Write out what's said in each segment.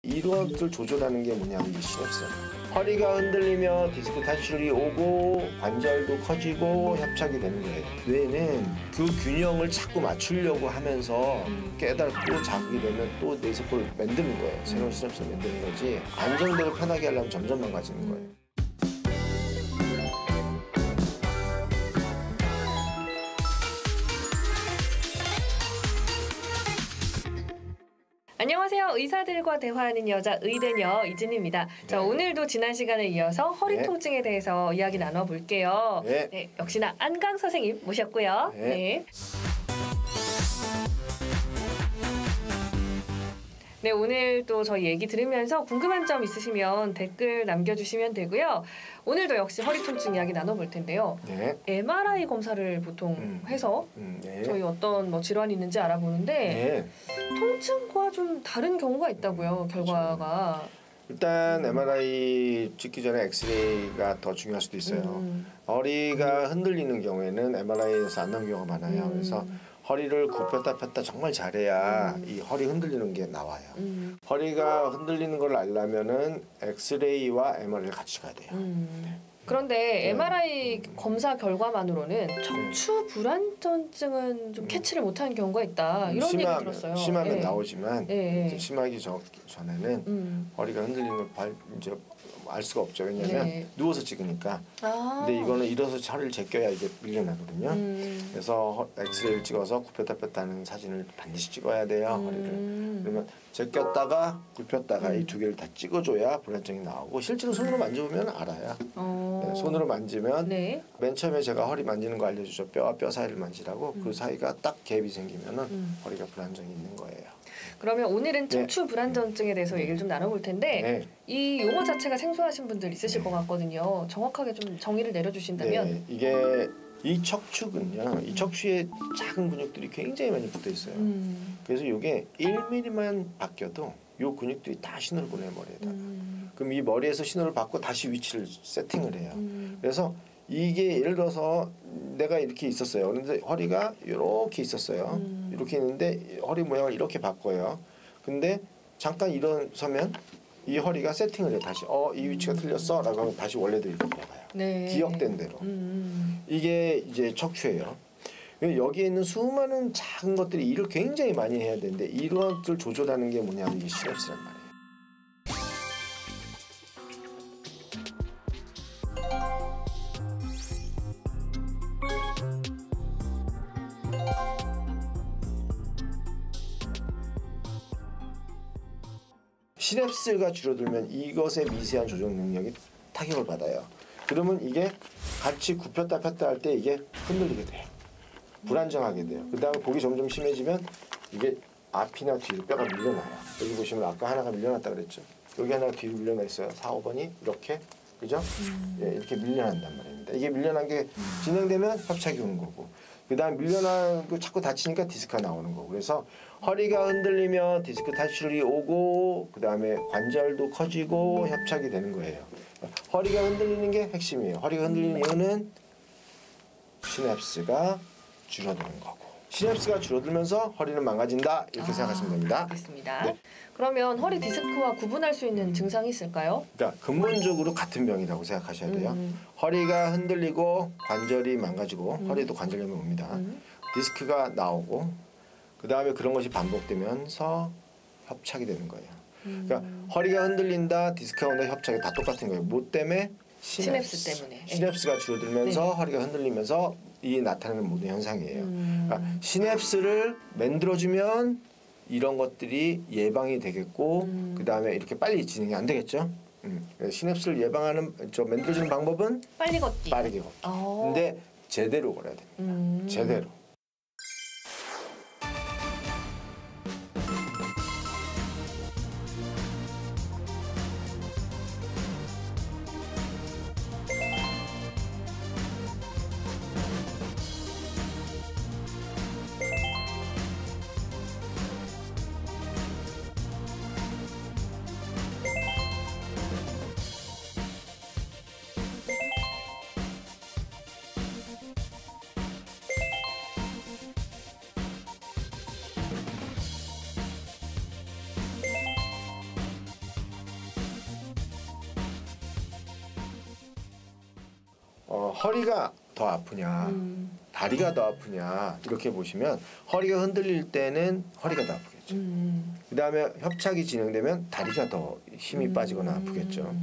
이것을 조절하는 게 뭐냐면 이게 시냅스. 허리가 흔들리며 디스크 탈출이 오고 관절도 커지고 협착이 되는 거예요. 뇌는 그 균형을 자꾸 맞추려고 하면서 깨닫고 자극이 되면 또 뇌세포를 만드는 거예요. 새로운 시냅스를 만드는 거지. 안정되고 편하게 하려면 점점 망가지는 거예요. 안녕하세요. 의사들과 대화하는 여자 의대녀 이진입니다. 자, 오늘도 지난 시간에 이어서 허리 통증에 대해서 이야기 나눠볼게요. 네, 역시나 안강 선생님 모셨고요. 네, 오늘 또 저희 얘기 들으면서 궁금한 점 있으시면 댓글 남겨주시면 되고요. 오늘도 역시 허리 통증 이야기 나눠볼 텐데요. MRI 검사를 보통 해서 저희 어떤 질환이 있는지 알아보는데 통증과 좀 다른 경우가 있다고요, 결과가. 일단 MRI 찍기 전에 엑스레이가 더 중요할 수도 있어요. 허리가 흔들리는 경우에는 MRI에서 안 나오는 경우가 많아요. 그래서 허리를 굽혔다 폈다 정말 잘해야 이 허리 흔들리는 게 나와요. 허리가 흔들리는 걸 알려면은 엑스레이와 MRI를 같이 가야 돼요. 그런데 MRI 검사 결과만으로는 척추 불안전증은 좀 캐치를 못하는 경우가 있다. 이런 얘기 들었어요. 심하면 나오지만 이제 심하기 전에는 허리가 흔들리는 걸 이제 알 수가 없죠. 왜냐하면 누워서 찍으니까. 근데 이거는 일어서 허리를 제껴야 이게 밀려나거든요. 그래서 엑스레이를 찍어서 굽혔다 폈다 하는 사진을 반드시 찍어야 돼요. 허리를. 그러면 제꼈다가 굽혔다가 이 두 개를 다 찍어줘야 불안증이 나오고, 실제로 손으로 만져보면 알아요. 손으로 만지면 맨 처음에 제가 허리 만지는 거 알려주죠. 뼈와 뼈 사이를 만지라고. 그 사이가 딱 갭이 생기면은 허리가 불안정이 있는 거예요. 그러면 오늘은 척추 불안전증에 대해서 얘기를 좀 나눠볼 텐데 이 용어 자체가 생소하신 분들 있으실 것 같거든요. 정확하게 좀 정의를 내려주신다면. 이게 이 척추는요, 이 척추에 작은 근육들이 굉장히 많이 붙어 있어요. 그래서 이게 1mm만 바뀌어도 이 근육들이 다 신호를 보내요, 머리에다가. 그럼 이 머리에서 신호를 받고 다시 위치를 세팅을 해요. 그래서 이게 예를 들어서 내가 이렇게 있었어요. 그런데 허리가 이렇게 있었어요. 이렇게 있는데 허리 모양을 이렇게 바꿔요. 근데 잠깐 일어서면 이 허리가 세팅을 해요. 다시 이 위치가 틀렸어 라고 하면 다시 원래대로 이렇게 돌아가요. 기억된 대로. 이게 이제 척추예요. 여기에 있는 수많은 작은 것들이 일을 굉장히 많이 해야 되는데 이런 것들 조절하는 게 뭐냐면 이게 시냅스란 말이에요. 시냅스가 줄어들면 이것의 미세한 조정 능력이 타격을 받아요. 그러면 이게 같이 굽혔다 폈다 할 때 이게 흔들리게 돼요. 불안정하게 돼요. 그 다음에 목이 점점 심해지면 이게 앞이나 뒤로 뼈가 밀려나요. 여기 보시면 아까 하나가 밀려났다 그랬죠. 여기 하나가 뒤로 밀려나 있어요. 4, 5번이 이렇게, 그죠? 이렇게 밀려난단 말입니다. 이게 밀려난 게 진행되면 협착이 오는 거고, 그 다음 밀려나고 자꾸 다치니까 디스크가 나오는 거고. 그래서 허리가 흔들리며 디스크 탈출이 오고, 그 다음에 관절도 커지고 협착이 되는 거예요. 허리가 흔들리는 게 핵심이에요. 허리가 흔들리는 이유는 시냅스가 줄어드는 거고, 시냅스가 줄어들면서 허리는 망가진다, 이렇게 생각하시면 됩니다. 알겠습니다. 그러면 허리 디스크와 구분할 수 있는 증상이 있을까요? 그러니까 근본적으로 같은 병이라고 생각하셔야 돼요. 허리가 흔들리고 관절이 망가지고, 허리도 관절염이 옵니다. 디스크가 나오고, 그 다음에 그런 것이 반복되면서 협착이 되는 거예요. 그러니까 허리가 흔들린다, 디스크가 온다, 협착이 다 똑같은 거예요. 뭐 때문에? 시냅스 때문에. 시냅스가 줄어들면서 허리가 흔들리면서 이 나타나는 모든 현상이에요. 그러니까 시냅스를 만들어주면 이런 것들이 예방이 되겠고, 그 다음에 이렇게 빨리 진행이 안 되겠죠. 시냅스를 예방하는, 만들어주는 방법은 빨리 걷기. 빠르게 걷기. 근데 제대로 걸어야 됩니다. 제대로. 허리가 더 아프냐, 다리가 더 아프냐 이렇게 보시면 허리가 흔들릴 때는 허리가 더 아프겠죠. 그 다음에 협착이 진행되면 다리가 더 힘이 빠지거나 아프겠죠.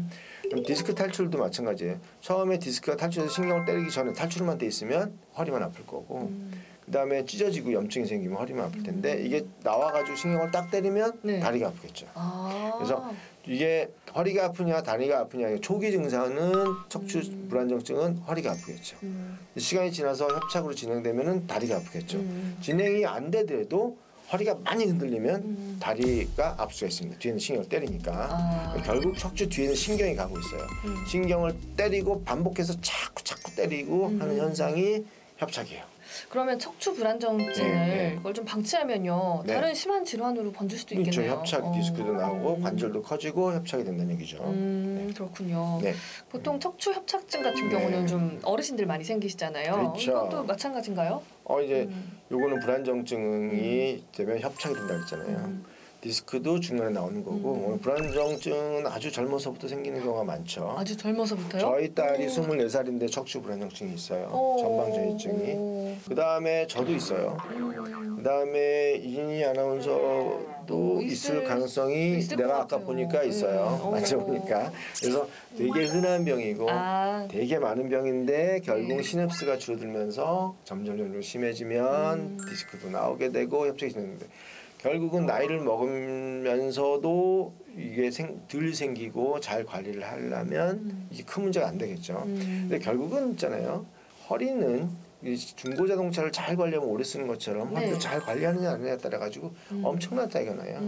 그럼 디스크 탈출도 마찬가지예요. 처음에 디스크가 탈출해서 신경을 때리기 전에 탈출만 돼 있으면 허리만 아플 거고 그 다음에 찢어지고 염증이 생기면 허리만 아플 텐데 이게 나와가지고 신경을 딱 때리면 네. 다리가 아프겠죠. 그래서 이게 허리가 아프냐 다리가 아프냐 초기 증상은 척추 불안정증은 허리가 아프겠죠. 시간이 지나서 협착으로 진행되면은 다리가 아프겠죠. 진행이 안 되더라도 허리가 많이 흔들리면 다리가 아플 수가 있습니다. 뒤에는 신경을 때리니까 결국 척추 뒤에는 신경이 가고 있어요. 신경을 때리고 반복해서 자꾸 때리고 하는 현상이 협착이에요. 그러면 척추 불안정증을 그걸 좀 방치하면요 다른 심한 질환으로 번질 수도 있겠네요. 그렇죠. 협착 디스크도 나오고 관절도 커지고 협착이 된다는 얘기죠. 그렇군요. 네. 보통 척추 협착증 같은 경우는 좀 어르신들 많이 생기시잖아요. 그렇죠. 이것도 마찬가지인가요? 이제 요거는 불안정증이 되면 협착이 된다 그랬잖아요. 디스크도 중간에 나오는 거고 불안정증은 아주 젊어서부터 생기는 경우가 많죠. 아주 젊어서부터요? 저희 딸이 24살인데 척추 불안정증이 있어요. 전방전이증이. 그 다음에 저도 있어요. 그 다음에 이진희 아나운서도 있을 가능성이 내가 아까 보니까 있어요. 만져보니까. 그래서 되게 흔한 병이고 되게 많은 병인데 결국 시냅스가 줄어들면서 점점 심해지면 디스크도 나오게 되고 협착이 진행되는데 결국은 나이를 먹으면서도 이게 덜 생기고 잘 관리를 하려면 이게 큰 문제가 안 되겠죠. 근데 결국은 있잖아요. 허리는 중고자동차를 잘 관리하면 오래 쓰는 것처럼 허리도 잘 관리하느냐 안 하느냐에 따라 가지고 엄청난 차이가 나요.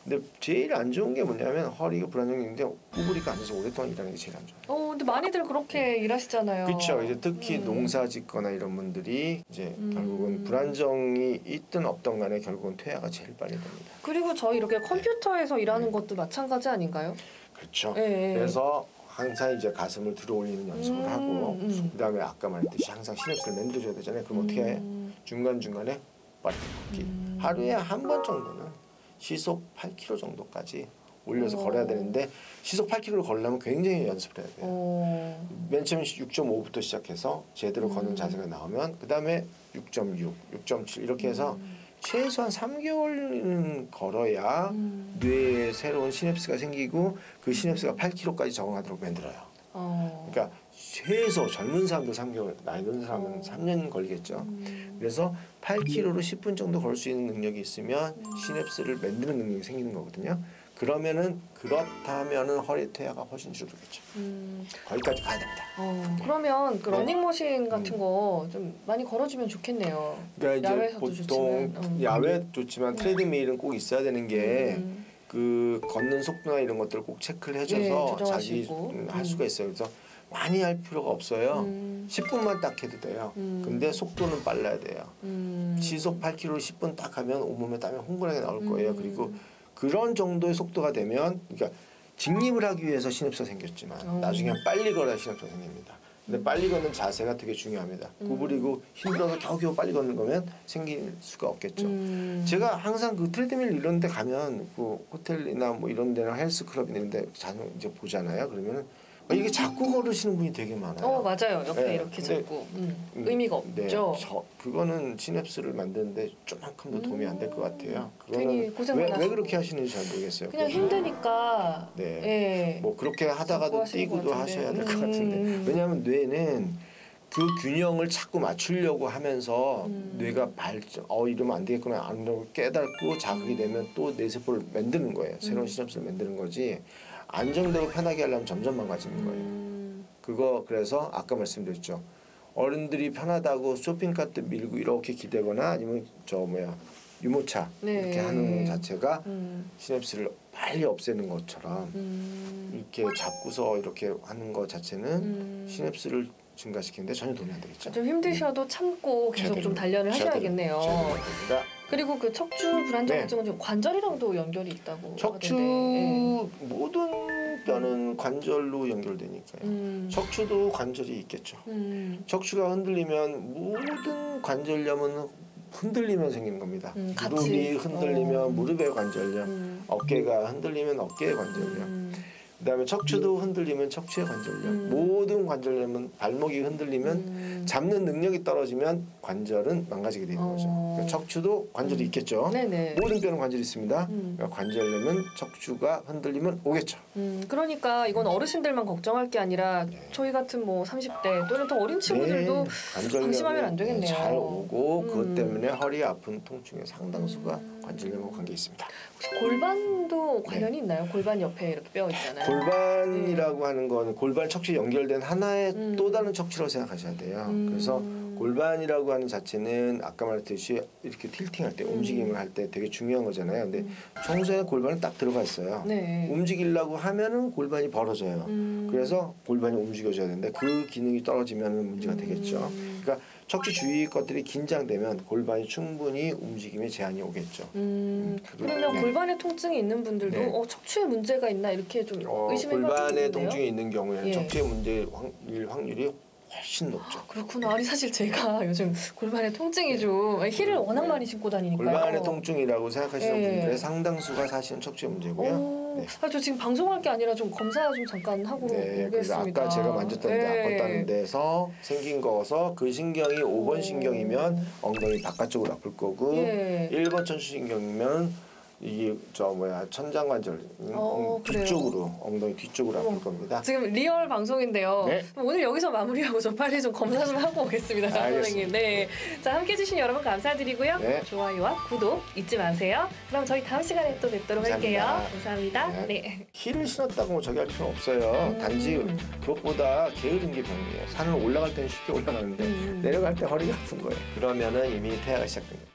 근데 제일 안 좋은 게 뭐냐면 허리가 불안정인데 구부리가 앉아서 오랫동안 일하는 게 제일 안 좋아요. 근데 많이들 그렇게 일하시잖아요. 그렇죠. 이제 특히 농사 짓거나 이런 분들이 이제 결국은 불안정이 있든 없든 간에 결국은 퇴화가 제일 빨리 됩니다. 그리고 저희 이렇게 컴퓨터에서 일하는 것도 마찬가지 아닌가요? 그렇죠. 그래서 항상 이제 가슴을 들어 올리는 연습을 하고 그다음에 아까 말했듯이 항상 시냅스를 만들어줘야 되잖아요. 그럼 어떻게 해? 중간중간에 빠르게 걷기. 하루에 한 번 정도는 시속 8km 정도까지 올려서 걸어야 되는데 시속 8km를 걸려면 굉장히 연습을 해야 돼요. 맨 처음에 6.5부터 시작해서 제대로 걷는 자세가 나오면 그 다음에 6.6, 6.7 이렇게 해서 최소한 3개월은 걸어야 뇌에 새로운 시냅스가 생기고 그 시냅스가 8km까지 적응하도록 만들어요. 그러니까 최소 젊은 사람도 3개월, 나이 든 사람은 3년 걸리겠죠. 그래서 8km로 10분 정도 걸 수 있는 능력이 있으면 시냅스를 만드는 능력이 생기는 거거든요. 그렇다면은 허리 퇴화가 훨씬 줄어들겠죠. 거기까지 가야 됩니다. 그러면 그 러닝머신 같은 거 좀 많이 걸어주면 좋겠네요. 그러니까 야외에서도 보통 좋지만, 야외 좋지만 트레드밀은 꼭 있어야 되는 게 그 걷는 속도나 이런 것들을 꼭 체크를 해줘서 자기 할 수가 있어요. 그래서 많이 할 필요가 없어요. 10분만 딱 해도 돼요. 근데 속도는 빨라야 돼요. 시속 8km 10분 딱 하면 온몸에 땀이 흥건하게 나올 거예요. 그리고 그런 정도의 속도가 되면 그러니까 직립을 하기 위해서 시냅스가 생겼지만 나중에 빨리 걸어야 시냅스가 생깁니다. 근데 빨리 걷는 자세가 되게 중요합니다. 구부리고 힘들어서 겨우겨우 빨리 걷는 거면 생길 수가 없겠죠. 제가 항상 그 트레드밀 이런 데 가면 그 호텔이나 뭐 이런 데나 헬스클럽이나 이런 데 이제 보잖아요. 그러면은 이게 자꾸 걸으시는 분이 되게 많아요. 맞아요. 옆에 이렇게 자꾸 의미가 없죠. 그거는 시냅스를 만드는데 조금도 도움이 안 될 것 같아요. 괜히 고생 많으시고. 왜 그렇게 하시는지 잘 모르겠어요. 그냥 힘드니까. 뭐 그렇게 하다가도 뛰고도 하셔야 될 것 같은데. 왜냐하면 뇌는 그 균형을 자꾸 맞추려고 하면서 뇌가 이러면 안 되겠구나 안 깨닫고 자극이 되면 또 뇌세포를 만드는 거예요. 새로운 시냅스를 만드는 거지. 안정되고 편하게 하려면 점점 망가지는 거예요. 그래서 아까 말씀드렸죠. 어른들이 편하다고 쇼핑카트 밀고 이렇게 기대거나 아니면 유모차 이렇게 하는 자체가 시냅스를 빨리 없애는 것처럼 이렇게 잡고서 이렇게 하는 것 자체는 시냅스를 증가시키는데 전혀 도움이 안 되겠죠. 좀 힘드셔도 참고 계속 좀 단련을 하셔야겠네요. 그리고 그 척추 불안정증은 좀 관절이랑도 연결이 있다고 척추 하던데. 모든 뼈는 관절로 연결되니까요. 척추도 관절이 있겠죠. 척추가 흔들리면 모든 관절염은 흔들리면 생기는 겁니다. 무릎이 흔들리면 무릎의 관절염, 어깨가 흔들리면 어깨의 관절염. 그다음에 척추도 흔들리면 척추의 관절염. 모든 관절염은 발목이 흔들리면 잡는 능력이 떨어지면 관절은 망가지게 되는 거죠. 그러니까 척추도 관절이 있겠죠. 네네. 모든 뼈는 관절이 있습니다. 그러니까 관절염은 척추가 흔들리면 오겠죠. 그러니까 이건 어르신들만 걱정할 게 아니라 저희 같은 뭐 30대 또는 더 어린 친구들도 방심하면 안 되겠네요. 잘 오고 그것 때문에 허리 아픈 통증의 상당수가 관절염과 관계 있습니다. 혹시 골반도 관련이 있나요? 골반 옆에 이렇게 뼈 있잖아요. 골반이라고 하는 건 골반 척추에 연결된 하나의 또 다른 척추라고 생각하셔야 돼요. 그래서 골반이라고 하는 자체는 아까 말했듯이 이렇게 틸팅할 때 움직임을 할 때 되게 중요한 거잖아요. 근데 평소에 골반은 딱 들어가 있어요. 네. 움직이려고 하면은 골반이 벌어져요. 그래서 골반이 움직여져야 되는데 그 기능이 떨어지면 문제가 되겠죠. 그러니까 척추 주위 것들이 긴장되면 골반이 충분히 움직임에 제한이 오겠죠. 그러면 골반에 통증이 있는 분들도 척추에 문제가 있나 이렇게 좀 의심해봐도 골반에 통증이 있는 경우에는 척추에 문제일 확률이 훨씬 높죠. 그렇구나. 아니 사실 제가 요즘 골반에 통증이 좀 힐을 워낙 많이 신고 다니니까요. 골반의 통증이라고 생각하시는 분들의 상당수가 사실은 척추의 문제고요. 저 지금 방송할 게 아니라 좀 검사 좀 잠깐 하고 오겠습니다. 아까 제가 만졌던 데 아팠다는 데서 생긴 거서 그 신경이 5번 신경이면 엉덩이 바깥쪽으로 아플 거고 1번 천추신경이면 이게 천장관절 뒤쪽으로 엉덩이 뒤쪽으로 아플 겁니다. 지금 리얼 방송인데요. 오늘 여기서 마무리하고 저 빨리 좀 검사 좀 하고 오겠습니다, 선생님. 네, 자 함께 해주신 여러분 감사드리고요. 좋아요와 구독 잊지 마세요. 그럼 저희 다음 시간에 또 뵙도록 할게요. 감사합니다. 네. 힐을 신었다고 저기 할 필요는 없어요. 단지 그것보다 게으른 게 병이에요. 산을 올라갈 때는 쉽게 올라가는데 내려갈 때 허리가 아픈 거예요. 그러면은 이미 퇴화가 시작된 거예요.